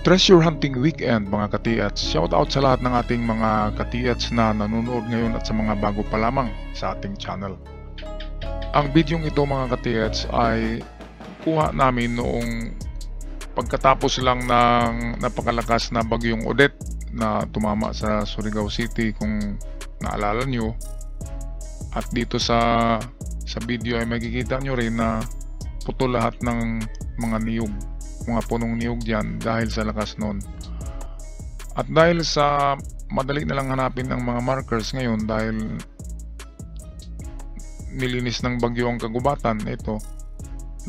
Treasure Hunting Weekend mga ka-TH. Shoutout sa lahat ng ating mga ka-TH na nanonood ngayon at sa mga bago pa lamang sa ating channel. Ang bidyong ito mga ka-TH ay kuha namin noong pagkatapos lang ng napakalakas na bagyong Odette na tumama sa Surigao City kung naalala nyo. At dito sa video ay makikita nyo rin na putol lahat ng mga niyog, mga punong niyog dyan dahil sa lakas noon. At dahil sa madali na lang hanapin ang mga markers ngayon dahil nilinis ng bagyo ang kagubatan, ito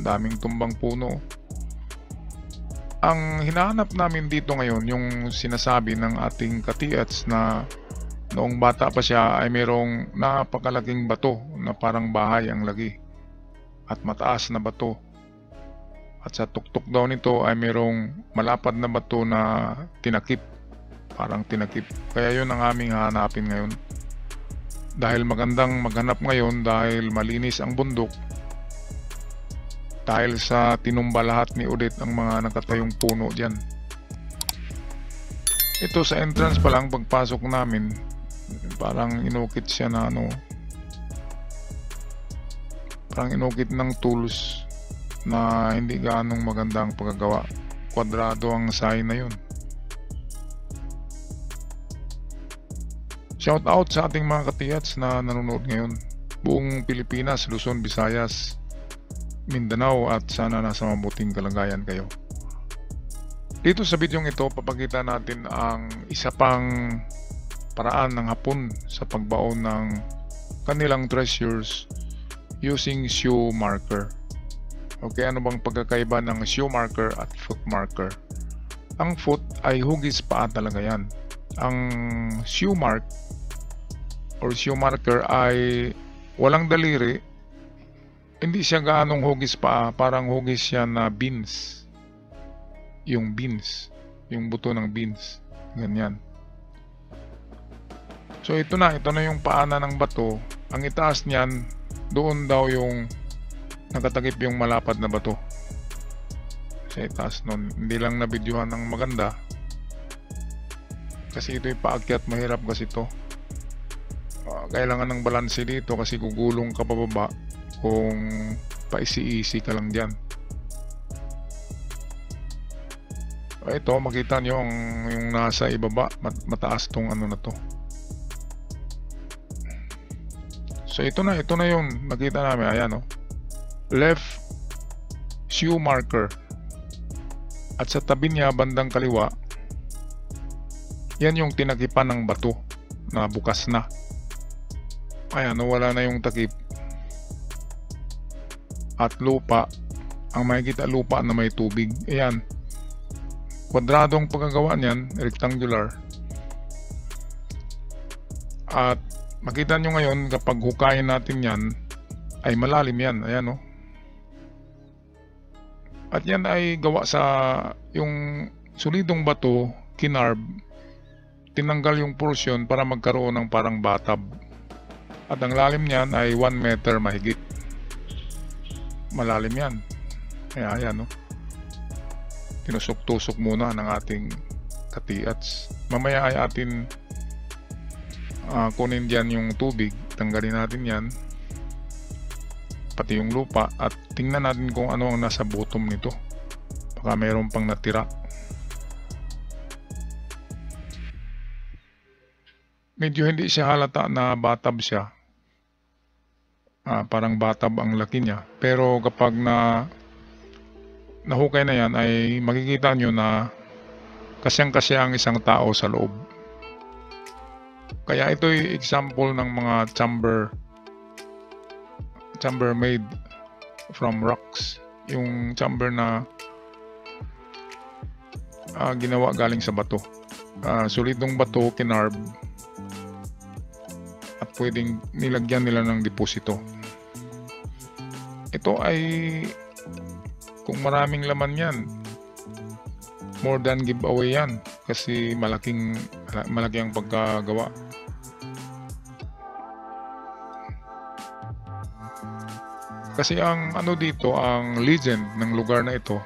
daming tumbang puno. Ang hinahanap namin dito ngayon yung sinasabi ng ating ka-TH na noong bata pa siya ay mayroong napakalaking bato na parang bahay ang lagi at mataas na bato. At sa tuktok daw nito ay mayroong malapad na bato na tinakip, parang tinakip. Kaya yun ang aming hahanapin ngayon. Dahil magandang maghanap ngayon dahil malinis ang bundok. Dahil sa tinumba lahat ni Odette ang mga nakatayong puno dyan. Ito sa entrance pa lang pagpasok namin, parang inukit siya na parang inukit ng tools na hindi gaanong maganda ang pagkagawa. Kwadrado ang sign na yun. Shout out sa ating mga ka-TH na nanonood ngayon. Buong Pilipinas, Luzon, Visayas, Mindanao at sana nasa mabuting kalagayan kayo. Dito sa bidyong ito, papakita natin ang isa pang paraan ng Hapon sa pagbaon ng kanilang treasures using shoe marker. Okay, ano bang pagkakaiba ng shoe marker at foot marker? Ang foot ay hugis paa talaga yan. Ang shoe mark or shoe marker ay walang daliri. Hindi siya gaanong hugis paa, parang hugis siya na beans. Yung beans, yung buto ng beans. Ganyan. So ito na yung paanan ng bato. Ang itaas niyan, doon daw yung nakatakip yung malapad na bato sa itaas nun. Hindi lang nabidyohan ng maganda kasi ito'y paakyat, mahirap kasi ito. Kailangan ng balanse dito kasi gugulong ka pababa kung paisi-isi ka lang dyan. Ito makita nyo yung nasa ibaba, mataas tong ano na to. So ito na yung nakita namin. Ayan left shoe marker at sa tabi niya bandang kaliwa yan yung tinakipan ng bato na bukas na. Ayan, wala na yung takip at lupa. Ang makikita lupa na may tubig. Ayan, kwadradong pagkagawa niyan, rectangular. At makita nyo ngayon kapag hukayin natin yan ay malalim yan. Ayan At yan ay gawa sa yung solidong bato, kinarb, tinanggal yung portion para magkaroon ng parang batab. At ang lalim niyan ay 1 meter mahigit. Malalim yan. Kaya ayan tinusok-tusok muna ng ating ka-TH. Mamaya ay atin kunin dyan yung tubig. Tanggalin natin yan. Pati yung lupa at tingnan natin kung ano ang nasa bottom nito. Baka mayroon pang natira. Medyo hindi siya halata na batab siya. Parang batab ang laki niya. Pero kapag nahukay na yan ay makikita nyo na kasyang-kasya ang isang tao sa loob. Kaya ito'y example ng mga chamber made from rocks. Yung chamber na ginawa galing sa bato. Solidong bato, kinarb. At pwedeng nilagyan nila ng deposito. Ito ay kung maraming laman yan, more than giveaway yan. Kasi malaki ang pagkagawa. Kasi ang ano dito, ang legend ng lugar na ito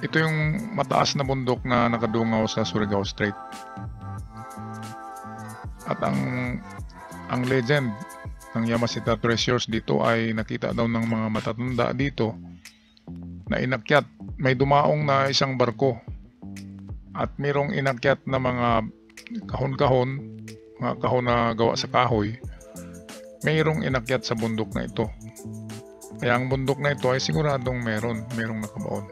Ito yung mataas na bundok na nakadungaw sa Surigao Strait. At ang legend ng Yamashita Treasures dito ay nakita daw ng mga matatanda dito na inakyat. May dumaong na isang barko at mayroong inakyat na mga kahon-kahon, mga kahon na gawa sa kahoy. Mayroong inakyat sa bundok na ito. Kaya ang bundok na ito ay siguradong merong nakabaon.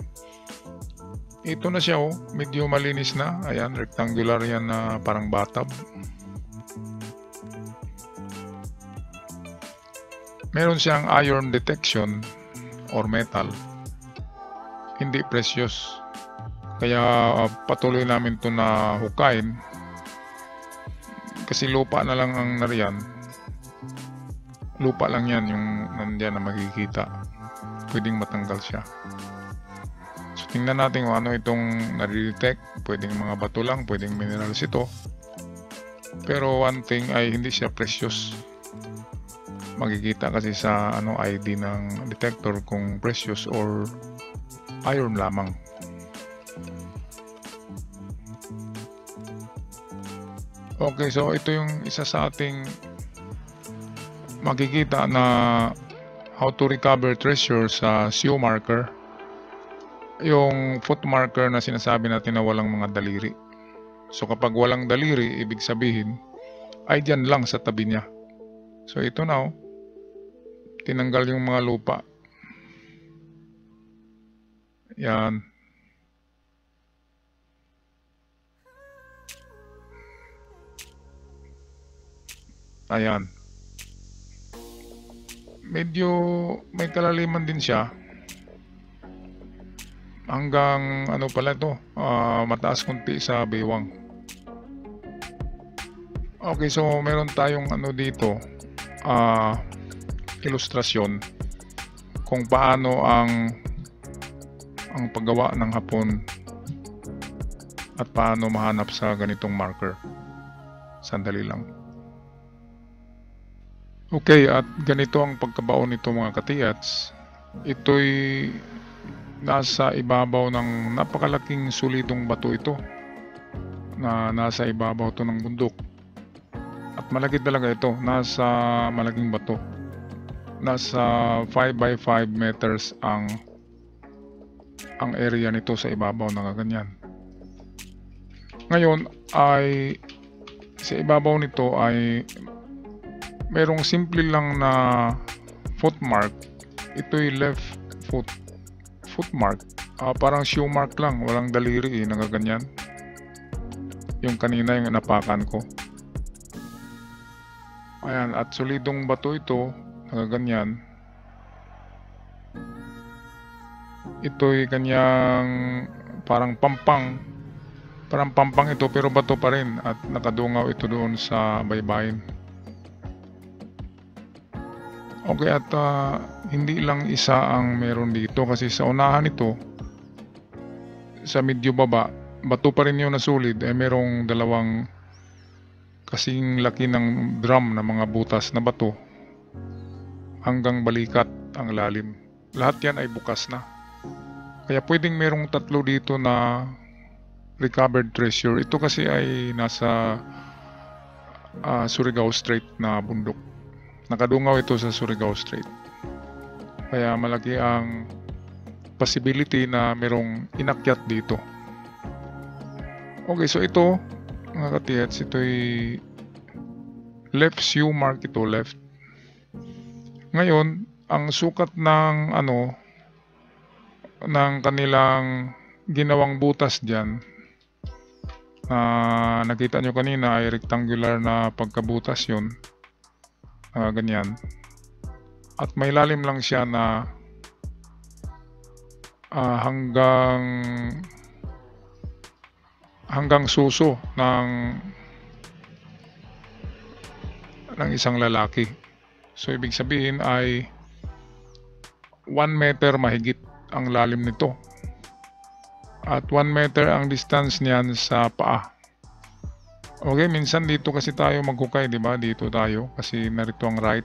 Ito na siya, medyo malinis na. Ayan, rectangular yan na parang bathtub. Meron siyang iron detection or metal. Hindi precious. Kaya patuloy namin ito na hukayin. Kasi lupa na lang ang nariyan. Lupa lang yan yung nandiyan na makikita. Pwedeng matanggal siya. So tingnan natin kung ano itong nare-detect. Pwedeng mga bato lang, pwedeng minerals ito. Pero one thing ay hindi siya precious. Makikita kasi sa ID ng detector kung precious or iron lamang. Okay, so ito yung isa sa ating makikita na how to recover treasure sa SEO marker. Yung foot marker na sinasabi natin na walang mga daliri. So kapag walang daliri, ibig sabihin ay dyan lang sa tabi niya. So ito na, tinanggal yung mga lupa. Yan. Ayan. Medyo may kalaliman din siya. Hanggang pala ito, mataas kunti sa baywang. Okay, so meron tayong dito, ilustrasyon kung paano ang paggawa ng hapon at paano mahanap sa ganitong marker. Sandali lang. Okay, at ganito ang pagkabaon nito mga katiyats. Ito'y nasa ibabaw ng napakalaking solidong bato ito na nasa ibabaw to ng bundok. At malaki talaga ito, nasa malaking bato. Nasa 5 by 5 meters ang area nito sa ibabaw ng ganyan. Ngayon ay sa ibabaw nito ay merong simple lang na footmark. Ito'y left footmark. Parang shoe mark lang, walang daliri nagaganyan. Yung kanina yung napakan ko. Ayan, at solidong bato ito, nagaganyan. Ito'y kanyang parang pampang. Parang pampang ito pero bato pa rin at nakadungaw ito doon sa baybayin. Okay, at hindi lang isa ang meron dito kasi sa unahan ito, sa medyo baba, bato pa rin yung nasulit, merong dalawang kasing laki ng drum na mga butas na bato hanggang balikat ang lalim. Lahat yan ay bukas na. Kaya pwedeng merong tatlo dito na recovered treasure. Ito kasi ay nasa Surigao Strait na bundok. Nakadungaw ito sa Surigao Strait. Kaya malaki ang possibility na merong inakyat dito. Okay, so ito mga katiyats, ito'y left shoe mark ito, left. Ngayon, ang sukat ng ng kanilang ginawang butas dyan na nakita nyo kanina ay rectangular na pagkabutas yun. Ganyan. At may lalim lang siya na hanggang suso ng isang lalaki. So ibig sabihin ay 1 meter mahigit ang lalim nito. At 1 meter ang distance niyan sa paa. Okay, minsan dito kasi tayo maghukay, di ba? Dito tayo kasi narito ang right.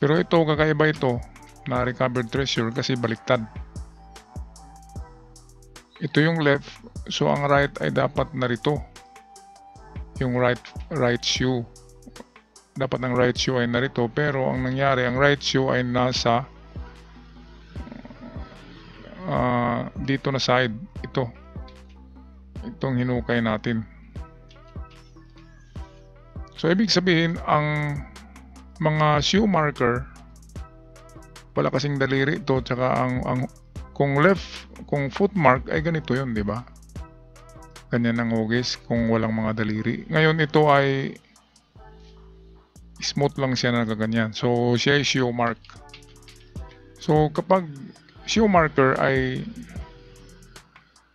Pero ito, kakaiba ito na recovered treasure kasi baliktad. Ito yung left, so ang right ay dapat narito. Yung right shoe. Dapat ang right shoe ay narito, pero ang nangyari, ang right shoe ay nasa dito na side. Itong hinukay natin. So ibig sabihin, ang mga shoe marker, wala kasing daliri ito, tsaka kung foot mark ay ganito yun, di ba? Ganyan ang hugis kung walang mga daliri. Ngayon ito ay smooth lang siya na gaganyan. So siya ay shoe mark. So kapag shoe marker ay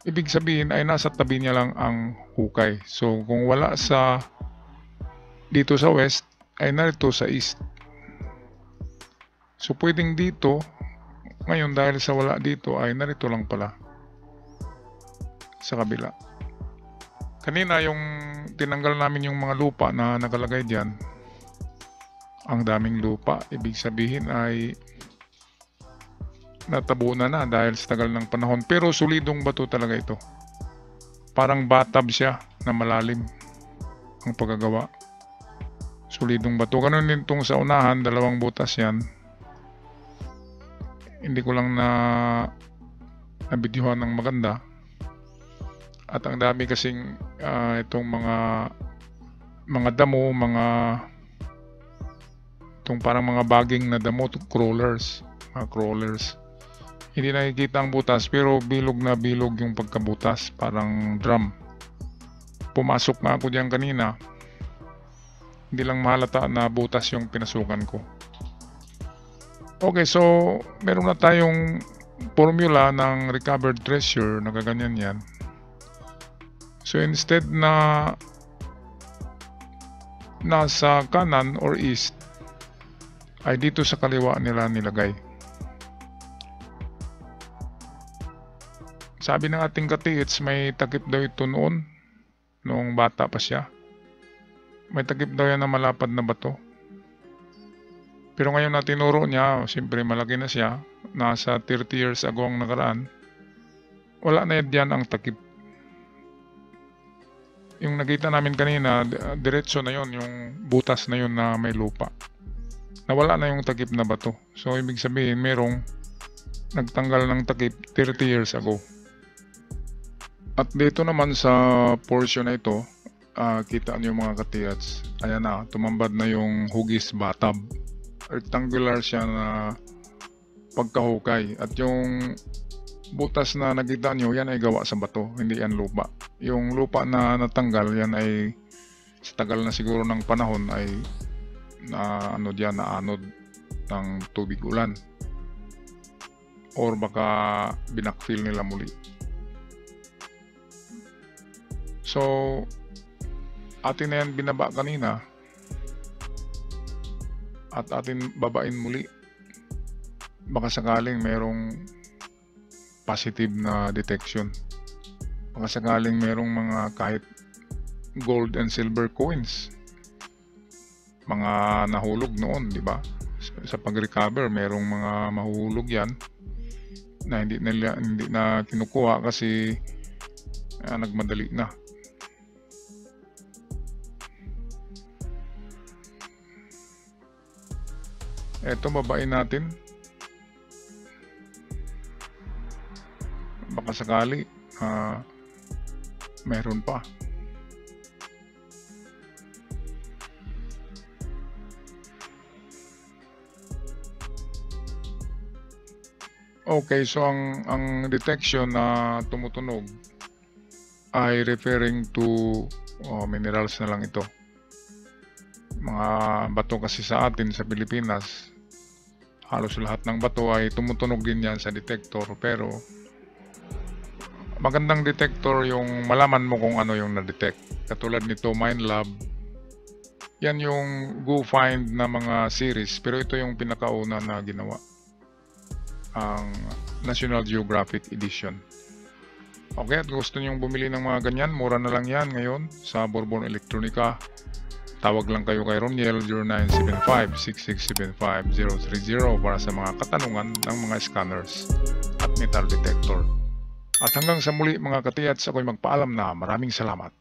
ibig sabihin ay nasa tabi niya lang ang hukay. So kung wala dito sa west ay narito sa east. So pwedeng dito, ngayon dahil sa wala dito ay narito lang pala sa kabila. Kanina yung tinanggal namin yung mga lupa na nakalagay diyan. Ang daming lupa, ibig sabihin ay natabunan na dahil sa tagal ng panahon. Pero solidong bato talaga ito. Parang bathtub siya na malalim ang pagkagawa. Solidong bato. Ganun din itong sa unahan, dalawang butas yan. Hindi ko lang na-videohan ng maganda. At ang dami kasing itong mga damo, itong parang mga baging na damo, crawlers. Mga crawlers. Hindi nakikita ang butas pero bilog na bilog yung pagkabutas. Parang drum. Pumasok na ako diyan kanina. Hindi lang mahalata na butas yung pinasukan ko. Okay, so meron na tayong formula ng recovered treasure, nagaganyan yan. So instead na nasa kanan or east, ay dito sa kaliwa nila nilagay. Sabi ng ating katiits, may takip daw ito noong bata pa siya. May takip daw yan na malapad na bato. Pero ngayon na tinuro niya, siyempre malaki na siya, nasa 30 years ago ang nakaraan, wala na yan ang takip. Yung nakita namin kanina, diretso na yon, yung butas na yon na may lupa. Nawala na yung takip na bato. So ibig sabihin, merong nagtanggal ng takip 30 years ago. At dito naman sa portion na ito, kita niyo mga katiyats, ayan na, tumambad na yung hugis bathtub. Rectangular siya na pagkahukay. At yung butas na nakita nyo, yan ay gawa sa bato, hindi yan lupa. Yung lupa na natanggal, yan ay sa tagal na siguro ng panahon ay naanod ng tubig ulan. Or baka binakfill nila muli. So, atin na yan binaba kanina. At atin babain muli. Baka sakaling merong positive na detection. Baka sakaling merong mga kahit gold and silver coins. Mga nahulog noon, di ba? Sa pag-recover, merong mga mahulog yan na hindi na kinukuha kasi nagmadali na. Eto, babain natin. Baka sakali meron pa. Okay, so ang detection na tumutunog ay referring to minerals na lang ito. Mga bato kasi sa atin sa Pilipinas, halos lahat ng bato ay tumutunog din yan sa detector, pero magandang detector yung malaman mo kung ano yung na-detect. Katulad nito, Minelab, yan yung Go Find na mga series, pero ito yung pinakauna na ginawa, ang National Geographic Edition. Okay, at gusto nyong bumili ng mga ganyan, mura na lang yan ngayon sa Bourbon Electronica. Tawag lang kayo kay Roniel 0975-6675-030 para sa mga katanungan ng mga scanners at metal detector. At hanggang sa muli mga katiyats, ako'y magpaalam na. Maraming salamat.